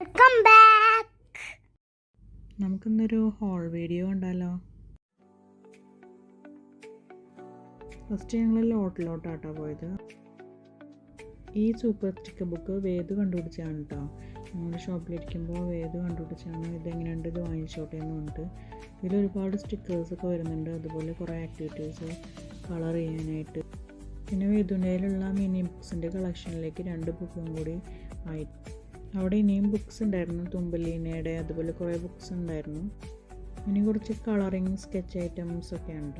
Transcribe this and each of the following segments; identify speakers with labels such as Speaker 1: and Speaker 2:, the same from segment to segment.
Speaker 1: Welcome back.
Speaker 2: നമുക്കിന്നൊരു haul video ഉണ്ടല്ലോ. First ഞങ്ങൾ ലോട്ടിലോട്ടാട്ടോ പോയത്. ഈ സൂപ്പർ സ്റ്റിക്കർ ബുക്ക് വേദ് കണ്ടുപിടിച്ചാണ് കേട്ടോ. ഞങ്ങൾ ഷോപ്പിലിരിക്കുമ്പോൾ വേദ് കണ്ടുപിടിച്ചാണ് ഇതെങ്ങനെയുണ്ട്, ഇത് വാങ്ങിച്ചോട്ടെ എന്ന് പറഞ്ഞിട്ട്. ഇതിൽ ഒരുപാട് സ്റ്റിക്കേഴ്സൊക്കെ വരുന്നുണ്ട്, അതുപോലെ കുറേ ആക്ടിവിറ്റീസ് കളർ ചെയ്യാനായിട്ട്. പിന്നെ വേദുവിൻ്റെ കയ്യിലുള്ള മിനി ബുക്സിൻ്റെ കളക്ഷനിലേക്ക് 2 ബുക്കും കൂടി ആയി. അവിടെ ഇനിയും ബുക്സ് ഉണ്ടായിരുന്നു, തുമ്പലീനയുടെ അതുപോലെ കുറേ ബുക്സ് ഉണ്ടായിരുന്നു. ഇനി കുറച്ച് കളറിങ് സ്കെച്ച് ഐറ്റംസ് ഒക്കെ ഉണ്ട്.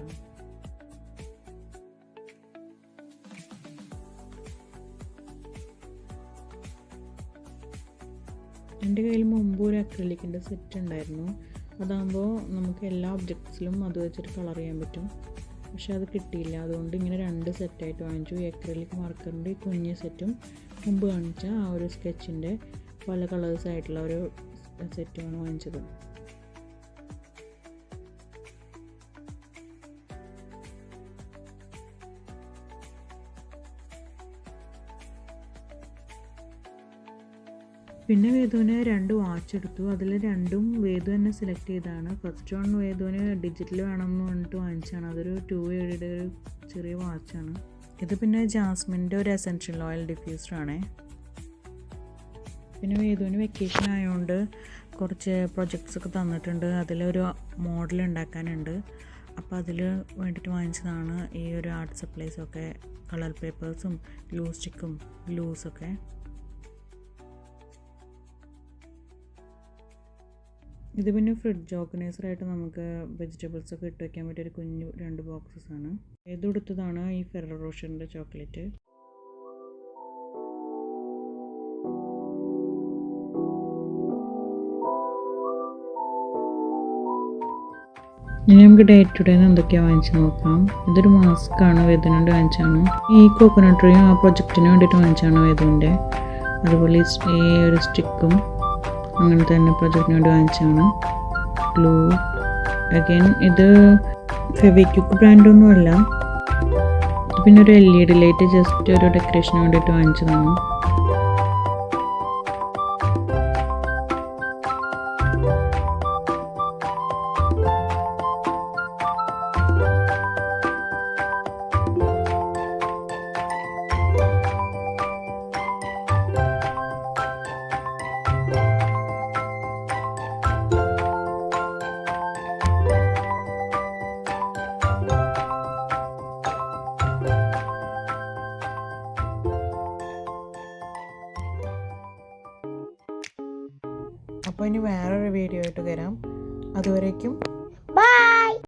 Speaker 2: എൻ്റെ കയ്യിൽ മുമ്പ് ഒരു അക്രിലിക്കിൻ്റെ സെറ്റ് ഉണ്ടായിരുന്നു. അതാകുമ്പോൾ നമുക്ക് എല്ലാ ഒബ്ജക്ട്സിലും അത് വെച്ചിട്ട് കളർ ചെയ്യാൻ പറ്റും. പക്ഷെ അത് കിട്ടിയില്ല, അതുകൊണ്ട് ഇങ്ങനെ 2 സെറ്റായിട്ട് വാങ്ങിച്ചു. ഈ അക്രിലിക് മാർക്കറിൻ്റെ കുഞ്ഞ് സെറ്റും മുമ്പ് കാണിച്ച ആ ഒരു സ്കെച്ചിൻ്റെ പല കളേഴ്സ് ആയിട്ടുള്ള ഒരു സെറ്റുമാണ് വാങ്ങിച്ചത്. പിന്നെ വേദുവിന് 2 വാച്ച് എടുത്തു. അതിൽ 2ഉം വേദു തന്നെ സെലക്ട് ചെയ്തതാണ്. ഫസ്റ്റ് വൺ വേദുവിന് ഡിജിറ്റൽ വേണമെന്ന് പറഞ്ഞിട്ട് വാങ്ങിച്ചാണ്. അതൊരു 2AD ഒരു ചെറിയ വാച്ചാണ്. ഇത് പിന്നെ ജാസ്മിൻ്റെ ഒരു എസെൻഷ്യൽ ഓയിൽ ഡിഫ്യൂസറാണേ. പിന്നെ വേദുവിന് വെക്കേഷൻ ആയതുകൊണ്ട് കുറച്ച് പ്രൊജക്ട്സൊക്കെ തന്നിട്ടുണ്ട്. അതിലൊരു മോഡൽ ഉണ്ടാക്കാനുണ്ട്. അപ്പോൾ അതിൽ വേണ്ടിയിട്ട് വാങ്ങിച്ചതാണ് ഈ ഒരു ആർട്ട് സപ്ലൈസൊക്കെ, കളർ പേപ്പേഴ്സും ഗ്ലൂ സ്റ്റിക്കും ഗ്ലൂസൊക്കെ. ഇത് പിന്നെ ഫ്രിഡ്ജ് ഓർഗനൈസറായിട്ട് നമുക്ക് വെജിറ്റബിൾസൊക്കെ ഇട്ട് വയ്ക്കാൻ പറ്റിയൊരു കുഞ്ഞു 2 ബോക്സസാണ്. ഇത് കൊടുത്തതാണ് ഈ ഫെറോ റോഷറിൻ്റെ ചോക്ലേറ്റ്. ഇനി നമുക്ക് ഡേ ടു ഡേ എന്തൊക്കെയാണ് വാങ്ങിച്ച് നോക്കാം. ഇതൊരു മാസ്കാണ്, വേദുവിനോട് വാങ്ങിച്ചാണ്. ഈ കോക്കനട്ട് ട്രീയും ആ പ്രൊജക്റ്റിന് വേണ്ടിയിട്ട് വാങ്ങിച്ചാണ് വേദുവിൻ്റെ. അതുപോലെ ഈ ഒരു സ്റ്റിക്കും അങ്ങനെ തന്നെ പ്രൊജക്റ്റിന് വേണ്ടി വാങ്ങിച്ചാണ്. ഗ്ലൂ അഗൈൻ ഇത് ഫെവിക്വിക്ക് ബ്രാൻഡൊന്നുമല്ല. പിന്നെ ഒരു LED ലൈറ്റ് ജസ്റ്റ് ഒരു ഡെക്കറേഷന് വേണ്ടിയിട്ട് വാങ്ങിച്ചതാണ്. അപ്പോൾ ഇനി വേറൊരു വീഡിയോ ആയിട്ട് വരാം. അതുവരേക്കും